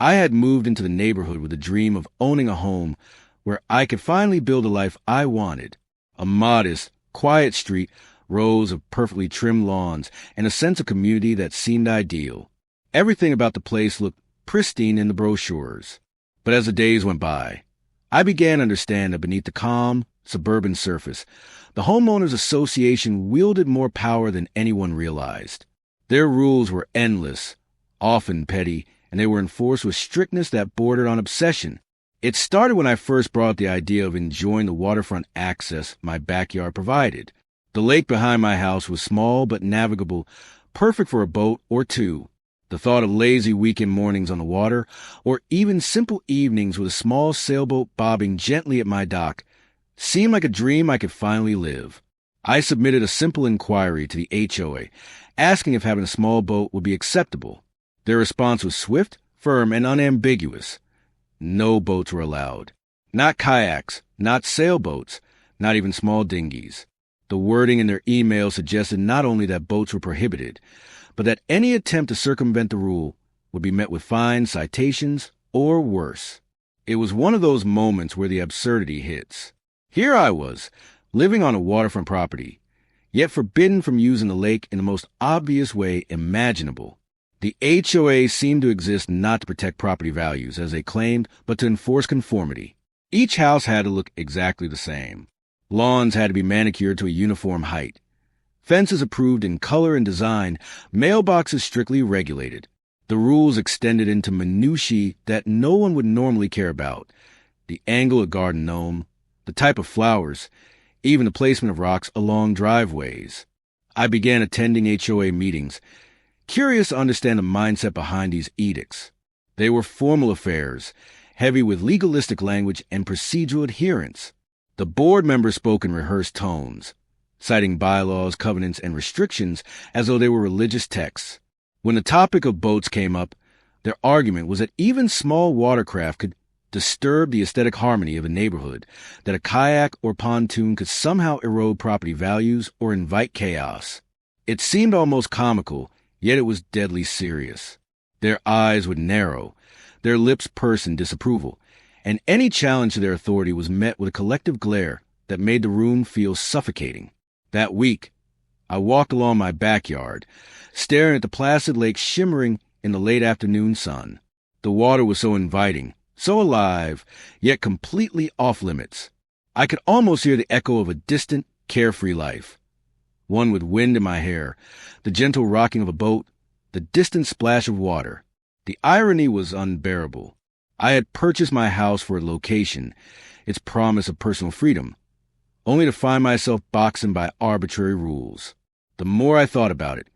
I had moved into the neighborhood with a dream of owning a home where I could finally build a life I wanted. A modest, quiet street, rows of perfectly trimmed lawns, and a sense of community that seemed ideal. Everything about the place looked pristine in the brochures. But as the days went by, I began to understand that beneath the calm, suburban surface, the Homeowners Association wielded more power than anyone realized. Their rules were endless, often petty, and they were enforced with strictness that bordered on obsession. It started when I first brought up the idea of enjoying the waterfront access my backyard provided. The lake behind my house was small but navigable, perfect for a boat or two. The thought of lazy weekend mornings on the water, or even simple evenings with a small sailboat bobbing gently at my dock, seemed like a dream I could finally live. I submitted a simple inquiry to the HOA, asking if having a small boat would be acceptable. Their response was swift, firm, and unambiguous. No boats were allowed. Not kayaks, not sailboats, not even small dinghies. The wording in their email suggested not only that boats were prohibited, but that any attempt to circumvent the rule would be met with fines, citations, or worse. It was one of those moments where the absurdity hits. Here I was, living on a waterfront property, yet forbidden from using the lake in the most obvious way imaginable. The HOA seemed to exist not to protect property values, as they claimed, but to enforce conformity. Each house had to look exactly the same. Lawns had to be manicured to a uniform height. Fences approved in color and design, mailboxes strictly regulated. The rules extended into minutiae that no one would normally care about. The angle of garden gnome, the type of flowers, even the placement of rocks along driveways. I began attending HOA meetings, curious to understand the mindset behind these edicts. They were formal affairs, heavy with legalistic language and procedural adherence. The board members spoke in rehearsed tones, citing bylaws, covenants, and restrictions as though they were religious texts. When the topic of boats came up, their argument was that even small watercraft could disturb the aesthetic harmony of a neighborhood, that a kayak or pontoon could somehow erode property values or invite chaos. It seemed almost comical, yet it was deadly serious. Their eyes would narrow, their lips purse in disapproval, and any challenge to their authority was met with a collective glare that made the room feel suffocating. That week, I walked along my backyard, staring at the placid lake shimmering in the late afternoon sun. The water was so inviting, so alive, yet completely off-limits. I could almost hear the echo of a distant, carefree life. One with wind in my hair, the gentle rocking of a boat, the distant splash of water. The irony was unbearable. I had purchased my house for a location, its promise of personal freedom, only to find myself boxed by arbitrary rules. The more I thought about it,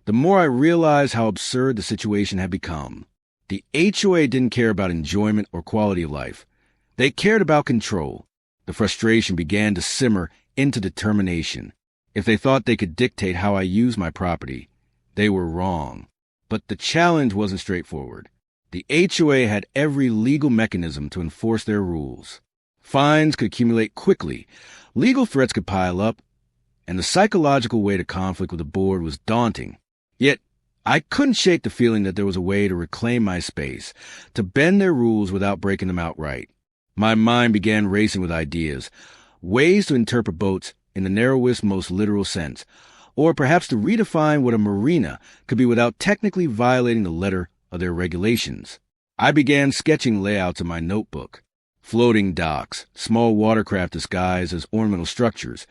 the more I realized how absurd the situation had become. The HOA didn't care about enjoyment or quality of life. They cared about control. The frustration began to simmer into determination. If they thought they could dictate how I used my property, they were wrong. But the challenge wasn't straightforward. The HOA had every legal mechanism to enforce their rules. Fines could accumulate quickly, legal threats could pile up, and the psychological weight of conflict with the board was daunting. Yet, I couldn't shake the feeling that there was a way to reclaim my space, to bend their rules without breaking them outright. My mind began racing with ideas, ways to interpret boats in the narrowest, most literal sense, or perhaps to redefine what a marina could be without technically violating the letter of their regulations. I began sketching layouts in my notebook. Floating docks, small watercraft disguised as ornamental structures,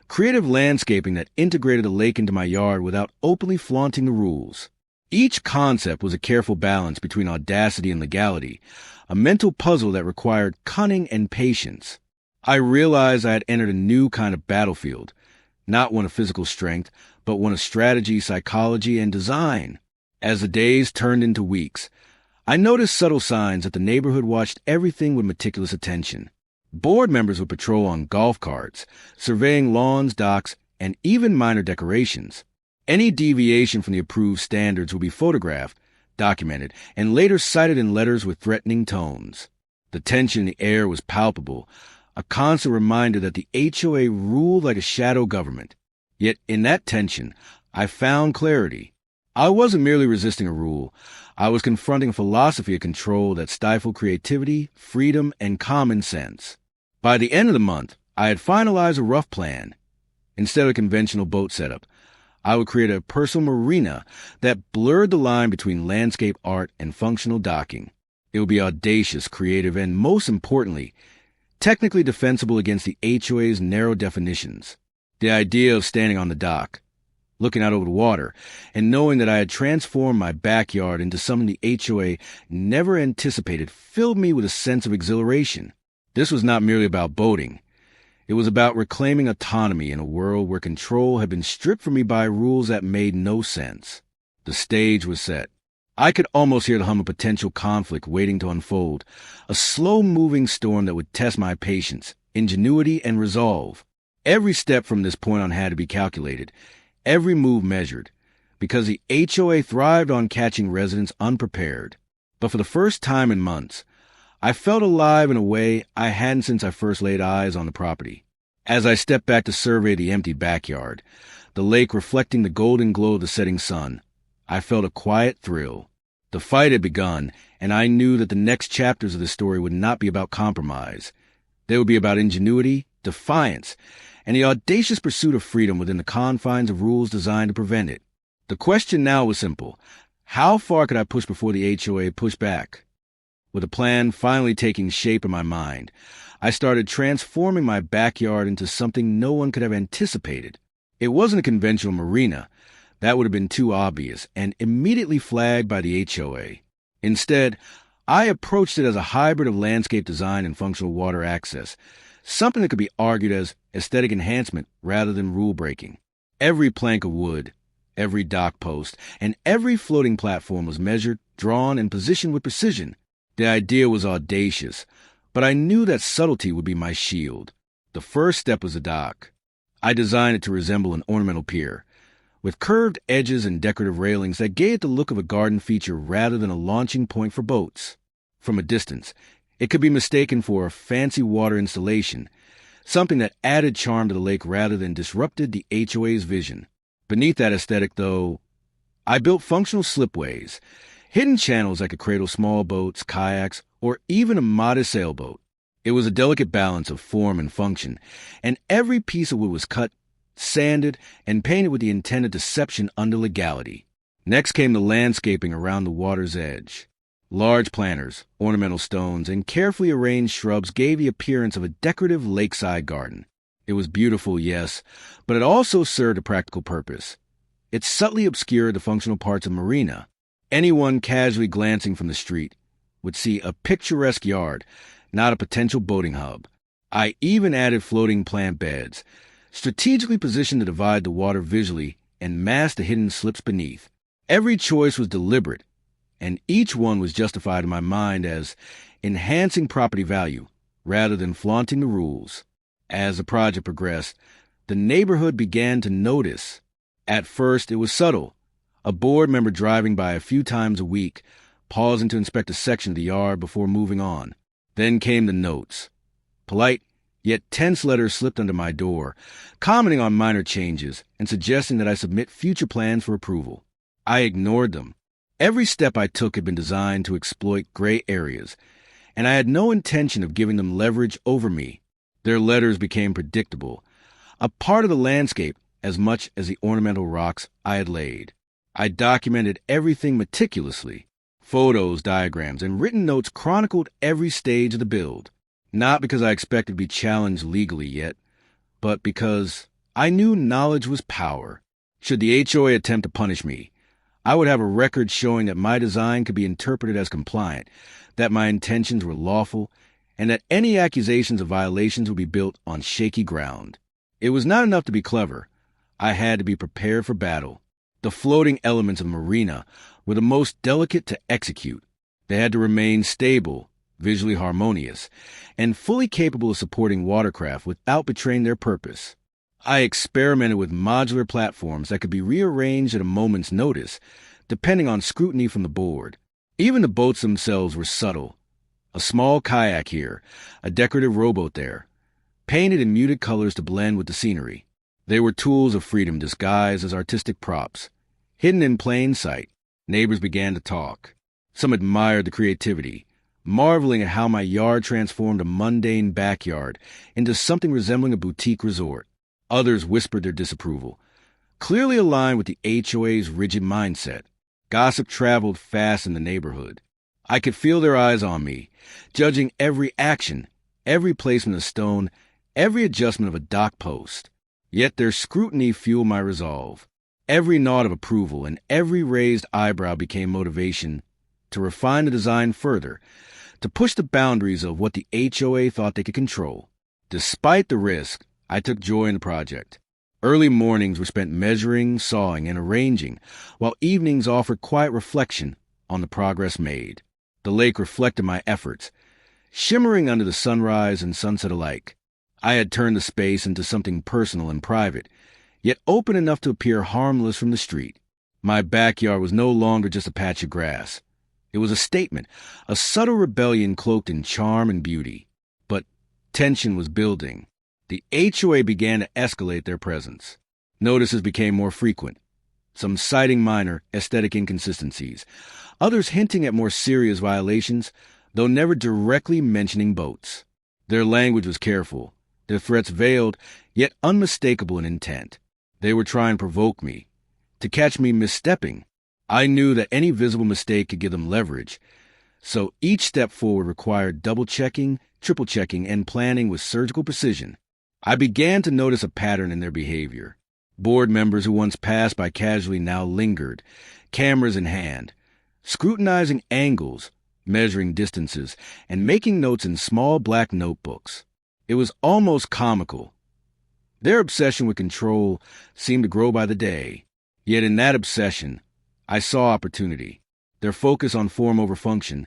creative landscaping that integrated the lake into my yard without openly flaunting the rules. Each concept was a careful balance between audacity and legality, a mental puzzle that required cunning and patience. I realized I had entered a new kind of battlefield, not one of physical strength, but one of strategy, psychology, and design. As the days turned into weeks, I noticed subtle signs that the neighborhood watched everything with meticulous attention. Board members would patrol on golf carts, surveying lawns, docks, and even minor decorations. Any deviation from the approved standards would be photographed, documented, and later cited in letters with threatening tones. The tension in the air was palpable, a constant reminder that the HOA ruled like a shadow government. Yet in that tension, I found clarity. I wasn't merely resisting a rule. I was confronting a philosophy of control that stifled creativity, freedom, and common sense. By the end of the month, I had finalized a rough plan. Instead of a conventional boat setup, I would create a personal marina that blurred the line between landscape art and functional docking. It would be audacious, creative, and most importantly, technically defensible against the HOA's narrow definitions. The idea of standing on the dock, looking out over the water, and knowing that I had transformed my backyard into something the HOA never anticipated filled me with a sense of exhilaration. This was not merely about boating. It was about reclaiming autonomy in a world where control had been stripped from me by rules that made no sense. The stage was set. I could almost hear the hum of potential conflict waiting to unfold, a slow-moving storm that would test my patience, ingenuity, and resolve. Every step from this point on had to be calculated, every move measured, because the HOA thrived on catching residents unprepared. But for the first time in months, I felt alive in a way I hadn't since I first laid eyes on the property. As I stepped back to survey the empty backyard, the lake reflecting the golden glow of the setting sun, I felt a quiet thrill. The fight had begun, and I knew that the next chapters of the story would not be about compromise. They would be about ingenuity, defiance, and the audacious pursuit of freedom within the confines of rules designed to prevent it. The question now was simple. How far could I push before the HOA pushed back? With a plan finally taking shape in my mind, I started transforming my backyard into something no one could have anticipated. It wasn't a conventional marina. That would have been too obvious and immediately flagged by the HOA. Instead, I approached it as a hybrid of landscape design and functional water access, something that could be argued as aesthetic enhancement rather than rule-breaking. Every plank of wood, every dock post, and every floating platform was measured, drawn, and positioned with precision. The idea was audacious, but I knew that subtlety would be my shield. The first step was the dock. I designed it to resemble an ornamental pier, with curved edges and decorative railings that gave it the look of a garden feature rather than a launching point for boats. From a distance, it could be mistaken for a fancy water installation, something that added charm to the lake rather than disrupted the HOA's vision. Beneath that aesthetic, though, I built functional slipways, hidden channels that could cradle small boats, kayaks, or even a modest sailboat. It was a delicate balance of form and function, and every piece of wood was cut, sanded, and painted with the intended deception under legality. Next came the landscaping around the water's edge. Large planters, ornamental stones, and carefully arranged shrubs gave the appearance of a decorative lakeside garden. It was beautiful, yes, but it also served a practical purpose. It subtly obscured the functional parts of Marina. Anyone casually glancing from the street would see a picturesque yard, not a potential boating hub. I even added floating plant beds, strategically positioned to divide the water visually and mask the hidden slips beneath. Every choice was deliberate, and each one was justified in my mind as enhancing property value rather than flaunting the rules. As the project progressed, the neighborhood began to notice. At first, it was subtle. A board member driving by a few times a week, pausing to inspect a section of the yard before moving on. Then came the notes. Polite, yet tense letters slipped under my door, commenting on minor changes and suggesting that I submit future plans for approval. I ignored them. Every step I took had been designed to exploit gray areas, and I had no intention of giving them leverage over me. Their letters became predictable, a part of the landscape as much as the ornamental rocks I had laid. I documented everything meticulously. Photos, diagrams, and written notes chronicled every stage of the build. Not because I expected to be challenged legally yet, but because I knew knowledge was power. Should the HOA attempt to punish me, I would have a record showing that my design could be interpreted as compliant, that my intentions were lawful, and that any accusations of violations would be built on shaky ground. It was not enough to be clever. I had to be prepared for battle. The floating elements of Marina were the most delicate to execute. They had to remain stable, visually harmonious, and fully capable of supporting watercraft without betraying their purpose. I experimented with modular platforms that could be rearranged at a moment's notice, depending on scrutiny from the board. Even the boats themselves were subtle. A small kayak here, a decorative rowboat there, painted in muted colors to blend with the scenery. They were tools of freedom disguised as artistic props, Hidden in plain sight, neighbors began to talk. Some admired the creativity, marveling at how my yard transformed a mundane backyard into something resembling a boutique resort. Others whispered their disapproval, clearly aligned with the HOA's rigid mindset. Gossip traveled fast in the neighborhood. I could feel their eyes on me, judging every action, every placement of stone, every adjustment of a dock post. Yet their scrutiny fueled my resolve. Every nod of approval and every raised eyebrow became motivation to refine the design further, to push the boundaries of what the HOA thought they could control. Despite the risk, I took joy in the project. Early mornings were spent measuring, sawing, and arranging, while evenings offered quiet reflection on the progress made. The lake reflected my efforts, shimmering under the sunrise and sunset alike. I had turned the space into something personal and private, yet open enough to appear harmless from the street. My backyard was no longer just a patch of grass. It was a statement, a subtle rebellion cloaked in charm and beauty. But tension was building. The HOA began to escalate their presence. Notices became more frequent, some citing minor aesthetic inconsistencies, others hinting at more serious violations, though never directly mentioning boats. Their language was careful, their threats veiled, yet unmistakable in intent. They were trying to provoke me, to catch me misstepping. I knew that any visible mistake could give them leverage, so each step forward required double-checking, triple-checking, and planning with surgical precision. I began to notice a pattern in their behavior. Board members who once passed by casually now lingered, cameras in hand, scrutinizing angles, measuring distances, and making notes in small black notebooks. It was almost comical. Their obsession with control seemed to grow by the day. Yet in that obsession, I saw opportunity. Their focus on form over function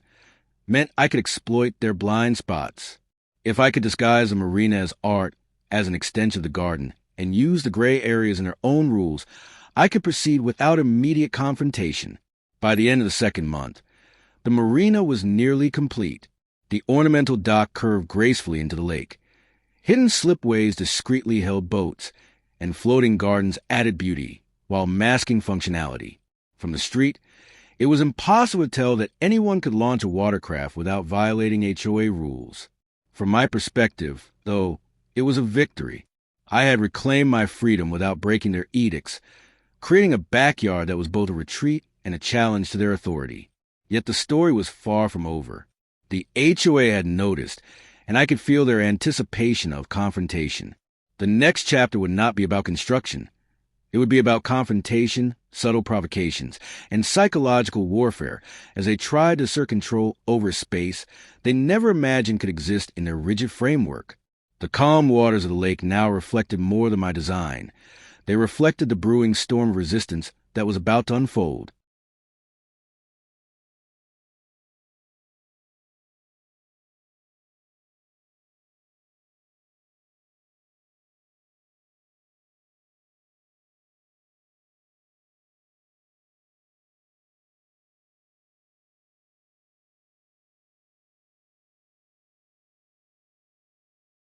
meant I could exploit their blind spots. If I could disguise a marina as art, as an extension of the garden, and use the gray areas in their own rules, I could proceed without immediate confrontation. By the end of the second month, the marina was nearly complete. The ornamental dock curved gracefully into the lake. Hidden slipways discreetly held boats, and floating gardens added beauty, while masking functionality. From the street, it was impossible to tell that anyone could launch a watercraft without violating HOA rules. From my perspective, though, it was a victory. I had reclaimed my freedom without breaking their edicts, creating a backyard that was both a retreat and a challenge to their authority. Yet the story was far from over. The HOA had noticed, and I could feel their anticipation of confrontation. The next chapter would not be about construction. It would be about confrontation, subtle provocations, and psychological warfare as they tried to assert control over space they never imagined could exist in their rigid framework. The calm waters of the lake now reflected more than my design. They reflected the brewing storm of resistance that was about to unfold.